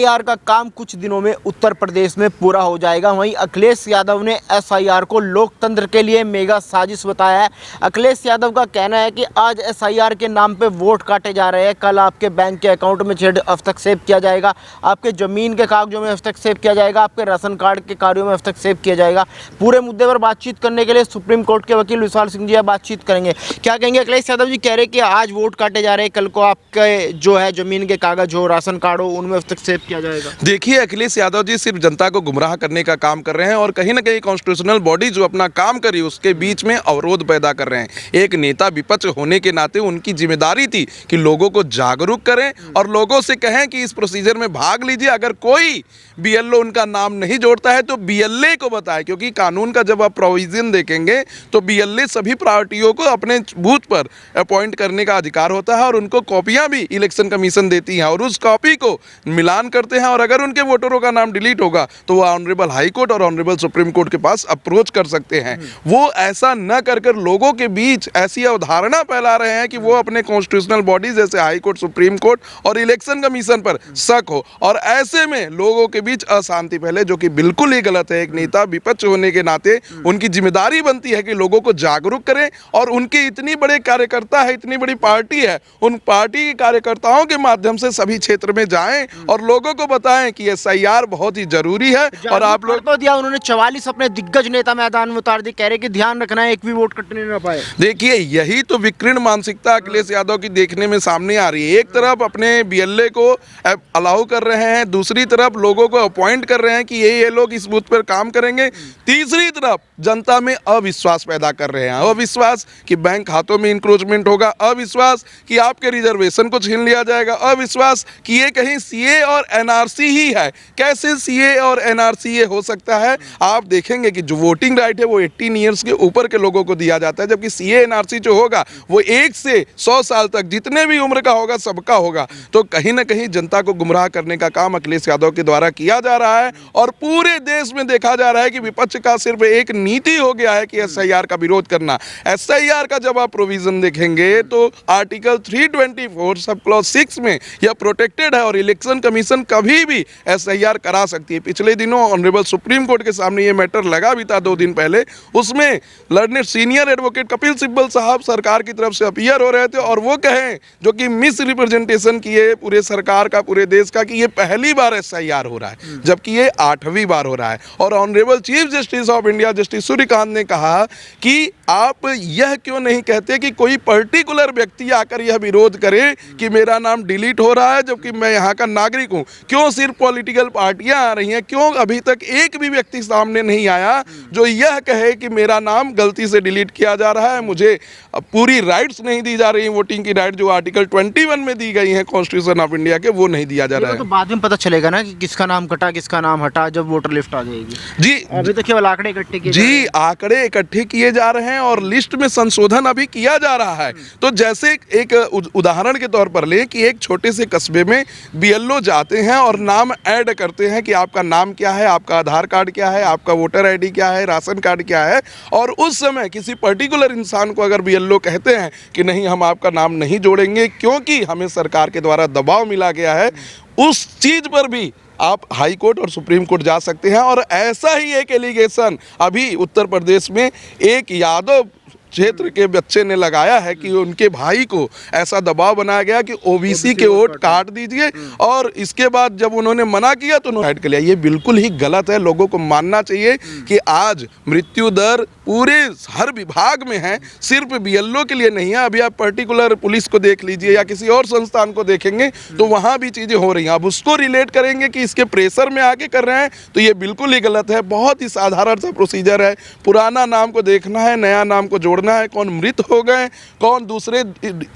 SIR का काम कुछ दिनों में उत्तर प्रदेश में पूरा हो जाएगा। वहीं अखिलेश यादव ने एसआईआर को लोकतंत्र के लिए मेगा साजिश बताया है। अखिलेश यादव का कहना है कि आज एसआईआर के नाम पे वोट काटे जा रहे हैं। कल आपके बैंक के अकाउंट में हस्तक्षेप किया जाएगा, आपके ज़मीन के कागजों में हस्तक्षेप किया जाएगा, आपके राशन कार्ड के कार्यों में हस्तक्षेप किया जाएगा। पूरे मुद्दे पर बातचीत करने के लिए सुप्रीम कोर्ट के वकील विशाल सिंह जी बातचीत करेंगे। क्या कहेंगे? अखिलेश यादव जी कह रहे हैं कि आज वोट काटे जा रहे हैं, कल को आपके जो है ज़मीन के कागज हो, राशन कार्ड हो, उनमें हस्तक्षेप किया जाएगा। देखिए, अखिलेश यादव जी सिर्फ जनता को गुमराह करने का काम कर रहे हैं और कहीं ना कहीं कॉन्स्टिट्यूशनल बॉडी जो अपना काम करी उसके बीच में अवरोध पैदा कर रहे हैं। एक नेता विपक्ष होने के नाते उनकी जिम्मेदारी थी कि लोगों को जागरूक करें और लोगों से कहें कि इस प्रोसीजर में भाग लीजिए। अगर कोई बीएलओ उनका नाम नहीं जोड़ता है तो बीएलए को बताएं, क्योंकि कानून का जब आप प्रोविजन देखेंगे तो बीएलए सभी पार्टियों को अपने बूथ पर अपॉइंट करने का अधिकार होता है और उनको कॉपियां भी इलेक्शन कमीशन देती है और उस कॉपी को मिलान करते हैं और अगर उनके वोटरों का नाम डिलीट होगा तो वो ऑनरेबल हाई कोर्ट और ऑनरेबल सुप्रीम कोर्ट के पास अप्रोच कर सकते हैं। वो ऐसा न कर लोगों के बीच ऐसी अवधारणा फैला रहे हैं कि वो अपने कॉन्स्टिट्यूशनल बॉडी जैसे हाई कोर्ट, सुप्रीम कोर्ट और इलेक्शन कमीशन पर शक हो और ऐसे में लोगों के बीच अशांति फैले, जो कि बिल्कुल ही गलत है। एक नेता विपक्ष होने के नाते उनकी जिम्मेदारी बनती है कि लोगों को जागरूक करें और उनके इतनी बड़े कार्यकर्ता है, इतनी बड़ी पार्टी है, उन पार्टी के कार्यकर्ताओं के माध्यम से सभी क्षेत्र में जाएं और लोगों को बताएं कि एसआईआर बहुत ही जरूरी है। और आप लोग तो दिया उन्होंने 44 अपने दिग्गज नेता मैदान में उतार दिए, कह रहे कि ध्यान रखना है एक भी वोट कटने न पाए। देखिए, यही तो विकीर्ण मानसिकता अखिलेश यादव की देखने में सामने आ रही है। एक तरफ अपने बीएलए को अलाउ कर रहे हैं, दूसरी तरफ लोगों को अपॉइंट कर रहे हैं कि ये लोग इस बूथ पर काम करेंगे, तीसरी तरफ जनता में अविश्वास पैदा कर रहे हैं। अविश्वास कि बैंक खातों में इंक्रोचमेंट होगा, अविश्वास कि आपके रिजर्वेशन को छीन लिया जाएगा, अविश्वास कि ये कहीं सीए और एनआरसी ही है। कैसे सीए और एनआरसी ये हो सकता है? आप देखेंगे कि जो वोटिंग राइट है वो 18 ईयर्स के ऊपर के लोगों को दिया जाता है, जबकि सीए एनआरसी जो होगा वो 1 से 100 साल तक जितने भी उम्र का होगा सबका होगा। तो कहीं ना कहीं जनता को गुमराह करने का काम अखिलेश यादव के द्वारा किया जा रहा है और पूरे देश में देखा जा रहा है कि विपक्ष का सिर्फ एक नीति हो गया है कि एसआईआर का विरोध करना। एसआईआर का जब आप प्रोविजन देखेंगे तो आर्टिकल 324 सब क्लॉज 6 में यह प्रोटेक्टेड है और इलेक्शन कमीशन कभी भी एसआईआर करा सकती है। पिछले दिनों ऑनरेबल सुप्रीम कोर्ट के सामने ये मैटर लगा भी था 2 दिन पहले। उसमें learned senior advocate Kapil Sibal साहब सरकार की तरफ से अपीयर हो रहे थे और वो कहें, जो कि मिस रिप्रेजेंटेशन किए पूरे सरकार का, पूरे देश का, कि ये पहली बार एसआईआर हो रहा है, जबकि ये 8वीं बार हो रहा है। और honourable chief justice of India justice Suryakant ने कहा कि आप यह क्यों नहीं कहते कि कोई पर्टिकुलर व्यक्ति आकर यह विरोध करे कि मेरा नाम डिलीट हो रहा है जबकि मैं यहाँ का नागरिक हूँ। क्यों सिर्फ पॉलिटिकल पार्टियां आ रही हैं? क्यों अभी तक एक भी व्यक्ति सामने नहीं आया जो यह कहे कि मेरा नाम गलती से डिलीट किया जा रहा है, मुझे पूरी राइट्स नहीं दी जा रही, वोटिंग की राइट जो आर्टिकल 21 में दी गई है कॉन्स्टिट्यूशन ऑफ इंडिया के, वो नहीं दिया जा रहा है। तो बाद में पता चलेगा ना कि किसका नाम कटा, किसका नाम हटा, जब वोटर लिस्ट आ जाएगी। जी, अभी तक केवल आंकड़े इकट्ठे किए जी, आंकड़े इकट्ठे किए जा रहे हैं और लिस्ट में संशोधन अभी किया जा रहा है। तो जैसे एक उदाहरण के तौर पर लें कि एक छोटे से कस्बे में बीएलओ जाते हैं और नाम ऐड करते हैं कि आपका नाम क्या है, आपका आधार कार्ड क्या है, आपका वोटर आईडी क्या है, राशन कार्ड क्या है। और उस समय किसी पर्टिकुलर इंसान को अगर बीएलओ कहते हैं कि नहीं, हम आपका नाम नहीं जोड़ेंगे क्योंकि हमें सरकार के द्वारा दबाव मिला गया है, उस चीज़ पर भी आप हाई कोर्ट और सुप्रीम कोर्ट जा सकते हैं। और ऐसा ही एक एलिगेशन अभी उत्तर प्रदेश में एक यादव क्षेत्र के बच्चे ने लगाया है कि उनके भाई को ऐसा दबाव बनाया गया कि ओबीसी के वोट काट दीजिए और इसके बाद जब उन्होंने मना किया तो उन्होंने ऐड कर लिया। ये बिल्कुल ही गलत है। लोगों को मानना चाहिए कि आज मृत्यु दर पूरे हर विभाग में है, सिर्फ बीएलओ के लिए नहीं है। अभी आप पर्टिकुलर पुलिस को देख लीजिए या किसी और संस्थान को देखेंगे तो वहाँ भी चीज़ें हो रही हैं। अब उसको रिलेट करेंगे कि इसके प्रेशर में आके कर रहे हैं तो ये बिल्कुल ही गलत है। बहुत ही साधारण सा प्रोसीजर है। पुराना नाम को देखना है, नया नाम को जोड़ना है। कौन मृत हो गए, कौन दूसरे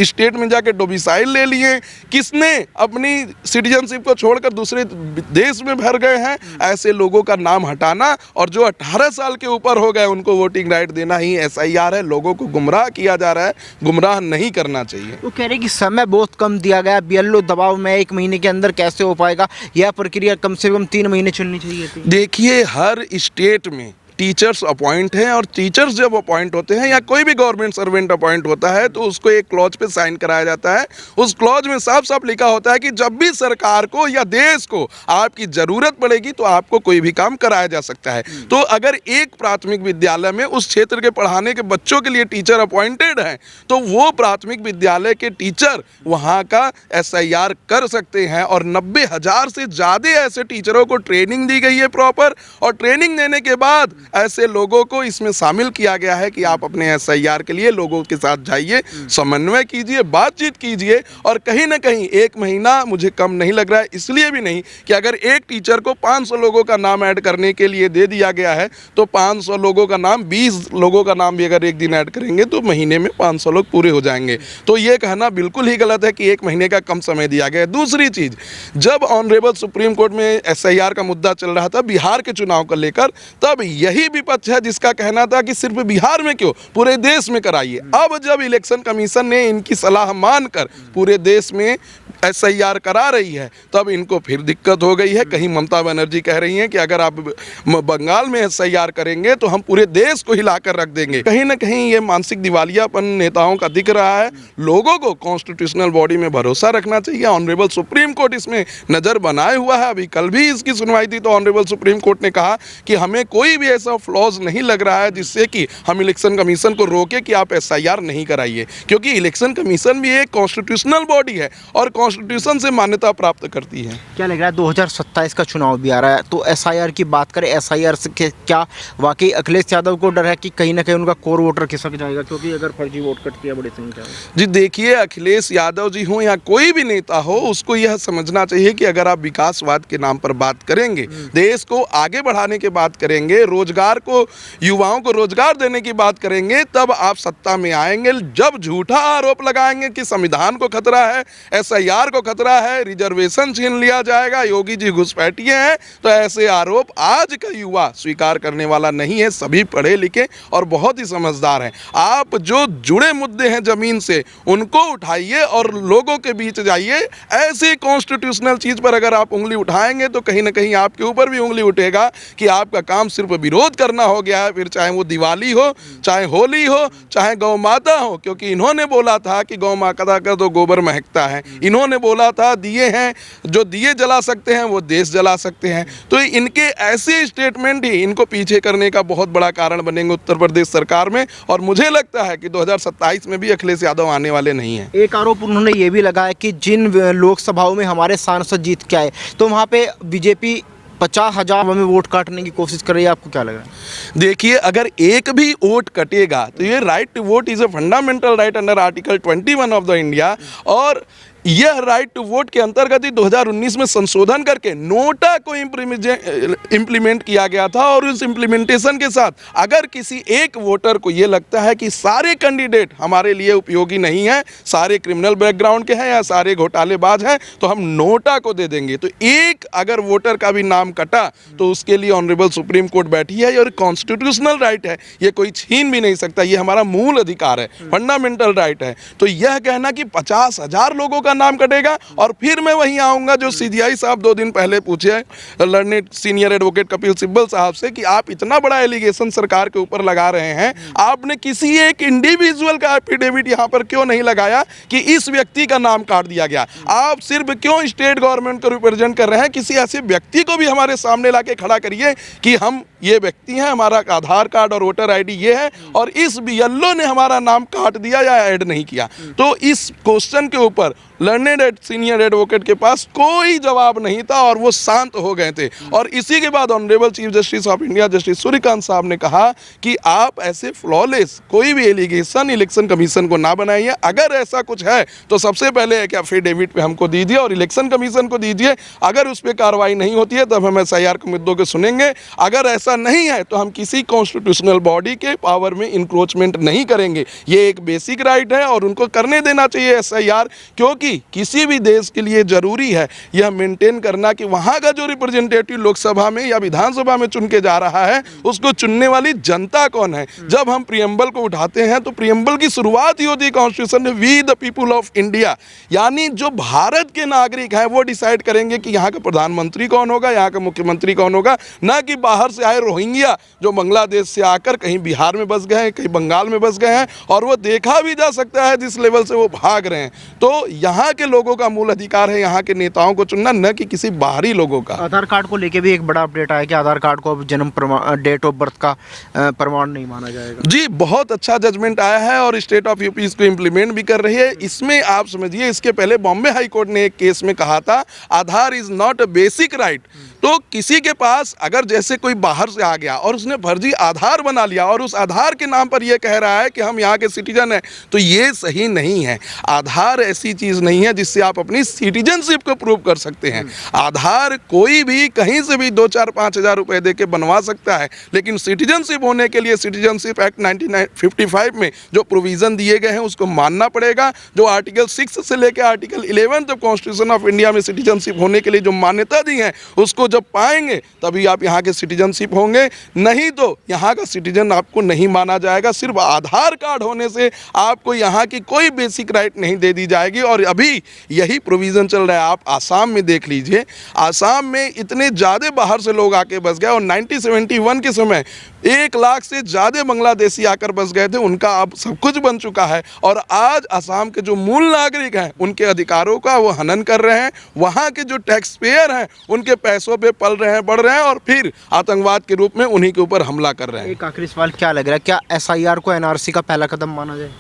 स्टेट में जाके डोमिसाइल ले लिए, किसने अपनी सिटीजनशिप को छोड़कर दूसरे देश में भर गए हैं, ऐसे लोगों का नाम हटाना और जो 18 साल के ऊपर हो गए उनको वोटिंग राइट देना ही एसआईआर है। लोगों को गुमराह किया जा रहा है, गुमराह नहीं करना चाहिए। वो कह रहे कि समय बहुत कम दिया गया, बीएलओ दबाव में 1 महीने के अंदर कैसे हो पाएगा, यह प्रक्रिया कम से कम 3 महीने चलनी चाहिए थी। देखिए, हर स्टेट में टीचर्स अपॉइंट हैं, और टीचर्स जब अपॉइंट होते हैं या कोई भी गवर्नमेंट सर्वेंट अपॉइंट होता है तो उसको एक क्लॉज पे साइन कराया जाता है। उस क्लॉज में साफ साफ लिखा होता है कि जब भी सरकार को या देश को आपकी ज़रूरत पड़ेगी तो आपको कोई भी काम कराया जा सकता है। तो अगर एक प्राथमिक विद्यालय में उस क्षेत्र के पढ़ाने के बच्चों के लिए टीचर अपॉइंटेड हैं तो वो प्राथमिक विद्यालय के टीचर वहाँ का SIR कर सकते हैं, और 90,000 से ज़्यादा ऐसे टीचरों को ट्रेनिंग दी गई है प्रॉपर, और ट्रेनिंग देने के बाद ऐसे लोगों को इसमें शामिल किया गया है कि आप अपने SIR के लिए लोगों के साथ जाइए, समन्वय कीजिए, बातचीत कीजिए। और कहीं ना कहीं 1 महीना मुझे कम नहीं लग रहा है, इसलिए भी नहीं कि अगर एक टीचर को 500 लोगों का नाम ऐड करने के लिए दे दिया गया है तो 500 लोगों का नाम, 20 लोगों का नाम भी अगर एक दिन ऐड करेंगे तो महीने में 500 लोग पूरे हो जाएंगे। तो ये कहना बिल्कुल ही गलत है कि 1 महीने का कम समय दिया गया है। दूसरी चीज़, जब ऑनरेबल सुप्रीम कोर्ट में SIR का मुद्दा चल रहा था बिहार के चुनाव को लेकर, तब यही विपक्ष है जिसका कहना था कि सिर्फ बिहार में क्यों, पूरे देश में कराइए। अब जब इलेक्शन कमीशन ने इनकी सलाह मानकर पूरे देश में SIR करा रही है तब इनको फिर दिक्कत हो गई है। कहीं ममता बनर्जी कह रही हैं कि अगर आप बंगाल में SIR करेंगे तो हम पूरे देश को हिलाकर रख देंगे। कहीं ना कहीं ये मानसिक दिवालियापन नेताओं का दिख रहा है। लोगों को कॉन्स्टिट्यूशनल बॉडी में भरोसा रखना चाहिए। ऑनरेबल सुप्रीम कोर्ट इसमें नज़र बनाए हुआ है। अभी कल भी इसकी सुनवाई थी तो ऑनरेबल सुप्रीम कोर्ट ने कहा कि हमें कोई भी ऐसा फ्लॉज नहीं लग रहा है जिससे कि हम इलेक्शन कमीशन को रोके कि आप SIR नहीं कराइए, क्योंकि इलेक्शन कमीशन भी एक कॉन्स्टिट्यूशनल बॉडी है और कॉन्स्टिट्यूशन से मान्यता प्राप्त करती है। क्या लग रहा है 2027 का चुनाव भी आ रहा है तो SIR की बात करें, SIR से क्या वाकई अखिलेश यादव को डर है कि कहीं ना कहीं उनका कोर वोटर खिसक जाएगा, क्योंकि अगर फर्जी वोट कटती है बड़ी संख्या में? जी देखिए, अखिलेश यादव जी हों या कोई भी नेता हो, उसको यह समझना चाहिए कि अगर आप विकासवाद के नाम पर बात करेंगे, देश को आगे बढ़ाने की बात करेंगे, रोजगार को, युवाओं को रोजगार देने की बात करेंगे, तब आप सत्ता में आएंगे। जब झूठा आरोप लगाएंगे कि संविधान को खतरा है, SIR को खतरा है, रिजर्वेशन छीन लिया जाएगा, योगी जी घुसपैठिए हैं, तो ऐसे आरोप आज का युवा स्वीकार करने वाला नहीं है। सभी पढ़े लिखे और बहुत ही समझदार हैं। आप जो जुड़े मुद्दे हैं जमीन से उनको उठाइए और लोगों के बीच जाइए। ऐसी कॉन्स्टिट्यूशनल चीज़ पर अगर आप उंगली उठाएंगे तो कहीं ना कहीं आपके ऊपर भी उंगली उठेगा कि आपका काम सिर्फ विरोध करना हो गया है। फिर चाहे वो दिवाली हो, चाहे होली हो, चाहे गौ माता हो, क्योंकि इन्होंने बोला था कि गौ माता का तो गोबर महकता है। इन्होंने बोला था दिए हैं, जो दिए जला सकते हैं वो देश जला सकते हैं। तो इनके ऐसे स्टेटमेंट ही इनको पीछे करने का बहुत बड़ा कारण बनेंगे उत्तर प्रदेश सरकार में। और मुझे लगता है कि 2027 में भी अखिलेश यादव आने वाले नहीं हैं। एक आरोप उन्होंने ये भी लगाया कि जिन लोकसभाओं में हमारे सांसद जीत के आए तो वहाँ पे बीजेपी 50,000 में वोट काटने की कोशिश कर रही है। आपको क्या लग रहा है? देखिए, अगर एक भी वोट कटेगा तो ये right to vote is a fundamental right under article 21 of the India, और यह राइट टू वोट के अंतर्गत ही 2019 में संशोधन करके नोटा को इम्प्लीमेंट किया गया था। और उस इम्प्लीमेंटेशन के साथ अगर किसी एक वोटर को ये लगता है कि सारे कैंडिडेट हमारे लिए उपयोगी नहीं हैं, सारे क्रिमिनल बैकग्राउंड के हैं या सारे घोटालेबाज हैं, तो हम नोटा को दे देंगे। तो एक अगर वोटर का भी नाम कटा तो उसके लिए ऑनरेबल सुप्रीम कोर्ट बैठी है और कॉन्स्टिट्यूशनल राइट है, ये कोई छीन भी नहीं सकता। ये हमारा मूल अधिकार है, फंडामेंटल राइट है। तो यह कहना कि 50,000 लोगों का नाम कटेगा, और फिर मैं वहीं आऊंगा जो CGI साहब 2 दिन पहले पूछे learned senior advocate Kapil Sibal साहब से कि आप इतना बड़ा एलिगेशन सरकार के ऊपर लगा रहे हैं, आपने किसी एक इंडिविजुअल का एफिडेविट यहाँ पर क्यों नहीं लगाया कि इस व्यक्ति का नाम काट दिया गया? आप सिर्फ क्यों स्टेट गवर्नमेंट को रिप्रेजेंट कर रहे हैं? किसी ऐसे व्यक्ति को भी हमारे सामने लाके खड़ा करिए कि हम ये व्यक्ति हैं, हमारा आधार कार्ड और वोटर ID ये है, और इस BLO ने हमारा नाम काट दिया या ऐड नहीं किया। तो इस क्वेश्चन के ऊपर लर्नेड सीनियर एडवोकेट के पास कोई जवाब नहीं था और वो शांत हो गए थे। और इसी के बाद honourable chief justice of India justice Suryakant साहब ने कहा कि आप ऐसे फ्लॉलेस कोई भी एलिगेशन इलेक्शन कमीशन को ना बनाइए। अगर ऐसा कुछ है तो सबसे पहले एक एफिडेविट पे हमको दीजिए और इलेक्शन कमीशन को दीजिए। अगर उस पर कार्रवाई नहीं होती है तब हम SIR के मुद्दों को सुनेंगे। अगर ऐसा नहीं है तो हम किसी कॉन्स्टिट्यूशनल बॉडी के पावर में इंक्रोचमेंट नहीं करेंगे। ये एक बेसिक राइट है और उनको करने देना चाहिए SIR, क्योंकि क्योंकि किसी भी देश के लिए ज़रूरी है यह मेंटेन करना कि वहाँ का जो रिप्रेजेंटेटिव लोकसभा में या विधानसभा में चुन के जा रहा है उसको चुनने वाली जनता कौन है। जब हम प्रियम्बल को उठाते हैं तो प्रियम्बल की शुरुआत ही होती है कॉन्स्टिट्यूशन में, we the people of India, यानी जो भारत के नागरिक हैं वो डिसाइड करेंगे कि यहाँ का प्रधानमंत्री कौन होगा, यहाँ का मुख्यमंत्री कौन होगा, ना कि बाहर से आए रोहिंग्या जो बांग्लादेश से आकर कहीं बिहार में बस गए हैं, कहीं बंगाल में बस गए हैं, और वो देखा भी जा सकता है जिस लेवल से वो भाग रहे हैं। तो यहाँ के लोगों का मूल अधिकार है यहाँ के नेताओं को चुनना, न कि किसी बाहरी लोगों का। आधार कार्ड को लेके भी एक बड़ा अपडेट आया कि आधार कार्ड को अब जन्म डेट ऑफ बर्थ का प्रमाण नहीं माना जाएगा। जी, बहुत अच्छा जजमेंट आया है और स्टेट ऑफ यूपी इसको इम्प्लीमेंट भी कर रही है। इसमें आप समझिए, इसके पहले बॉम्बे हाई कोर्ट ने एक केस में कहा था Aadhaar is not a basic right. तो किसी के पास अगर जैसे कोई बाहर से आ गया और उसने फर्जी आधार बना लिया और उस आधार के नाम पर यह कह रहा है कि हम यहाँ के सिटीजन हैं, तो ये सही नहीं है। आधार ऐसी चीज़ नहीं है जिससे आप अपनी सिटीजनशिप को प्रूव कर सकते हैं। आधार कोई भी कहीं से भी 2-4-5 हज़ार रुपये दे के बनवा सकता है, लेकिन सिटीजनशिप होने के लिए सिटीजनशिप एक्ट 1955 में जो प्रोविज़न दिए गए हैं उसको मानना पड़ेगा। जो आर्टिकल 6 से लेकर article 11 of constitution of India में सिटीजनशिप होने के लिए जो मान्यता दी है उसको जब पाएंगे तभी आप यहाँ के सिटीजनशिप होंगे, नहीं तो यहाँ का सिटीजन आपको नहीं माना जाएगा। सिर्फ आधार कार्ड होने से आपको यहाँ की कोई बेसिक राइट नहीं दे दी जाएगी। और अभी यही प्रोविज़न चल रहा है। आप आसाम में देख लीजिए, आसाम में इतने ज़्यादा बाहर से लोग आके बस गए और 1971 के समय 1 लाख से ज़्यादा बांग्लादेशी आकर बस गए थे। उनका अब सब कुछ बन चुका है और आज असम के जो मूल नागरिक हैं उनके अधिकारों का वो हनन कर रहे हैं। वहाँ के जो टैक्स पेयर हैं उनके पैसों पे पल रहे हैं, बढ़ रहे हैं और फिर आतंकवाद के रूप में उन्हीं के ऊपर हमला कर रहे हैं। एक आखिरी सवाल, क्या लग रहा है, क्या एसआईआर को एनआरसी का पहला कदम माना जाए?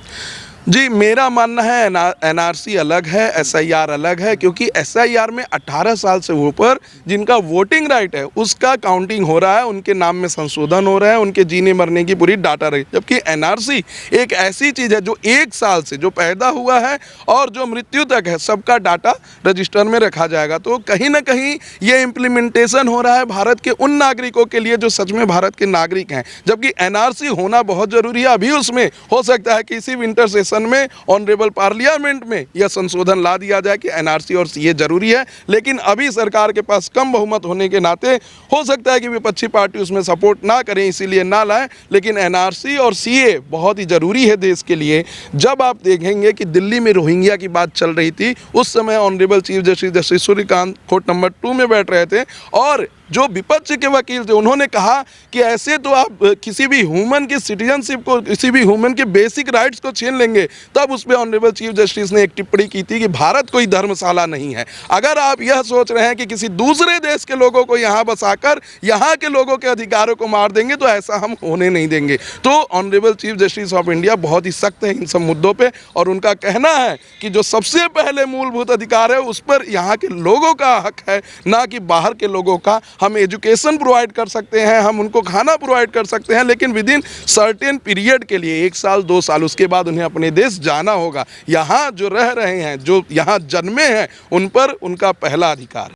जी, मेरा मानना है एनआरसी अलग है, एसआईआर अलग है, क्योंकि एसआईआर में 18 साल से ऊपर जिनका वोटिंग राइट है उसका काउंटिंग हो रहा है, उनके नाम में संशोधन हो रहा है, उनके जीने मरने की पूरी डाटा रही। जबकि एनआरसी एक ऐसी चीज़ है जो 1 साल से जो पैदा हुआ है और जो मृत्यु तक है सबका डाटा रजिस्टर में रखा जाएगा। तो कहीं ना कहीं ये इम्प्लीमेंटेशन हो रहा है भारत के उन नागरिकों के लिए जो सच में भारत के नागरिक हैं, जबकि एनआरसी होना बहुत ज़रूरी है। अभी उसमें हो सकता है कि इसी विंटर सेशन में ऑनरेबल पार्लियामेंट में यह संशोधन ला दिया जाए कि एनआरसी और सीए जरूरी है, लेकिन अभी सरकार के पास कम बहुमत होने के नाते हो सकता है कि विपक्षी पार्टी उसमें सपोर्ट ना करें, इसीलिए ना लाएं। लेकिन एनआरसी और सीए बहुत ही ज़रूरी है देश के लिए। जब आप देखेंगे कि दिल्ली में रोहिंग्या की बात चल रही थी, उस समय honourable chief justice Suryakant court number 2 में बैठ रहे थे और जो विपक्ष के वकील थे उन्होंने कहा कि ऐसे तो आप किसी भी ह्यूमन की सिटीजनशिप को, किसी भी ह्यूमन के बेसिक राइट्स को छीन लेंगे। तब उस पर ऑनरेबल चीफ जस्टिस ने एक टिप्पणी की थी कि भारत कोई धर्मशाला नहीं है। अगर आप यह सोच रहे हैं कि किसी दूसरे देश के लोगों को यहाँ बसाकर यहाँ के लोगों के अधिकारों को मार देंगे, तो ऐसा हम होने नहीं देंगे। तो honourable chief justice of India बहुत ही सख्त है इन सब मुद्दों पर और उनका कहना है कि जो सबसे पहले मूलभूत अधिकार है उस पर यहाँ के लोगों का हक है, ना कि बाहर के लोगों का। हम एजुकेशन प्रोवाइड कर सकते हैं, हम उनको खाना प्रोवाइड कर सकते हैं, लेकिन विद इन सर्टेन पीरियड के लिए 1 साल 2 साल, उसके बाद उन्हें अपने देश जाना होगा। यहाँ जो रह रहे हैं, जो यहाँ जन्मे हैं, उन पर उनका पहला अधिकार।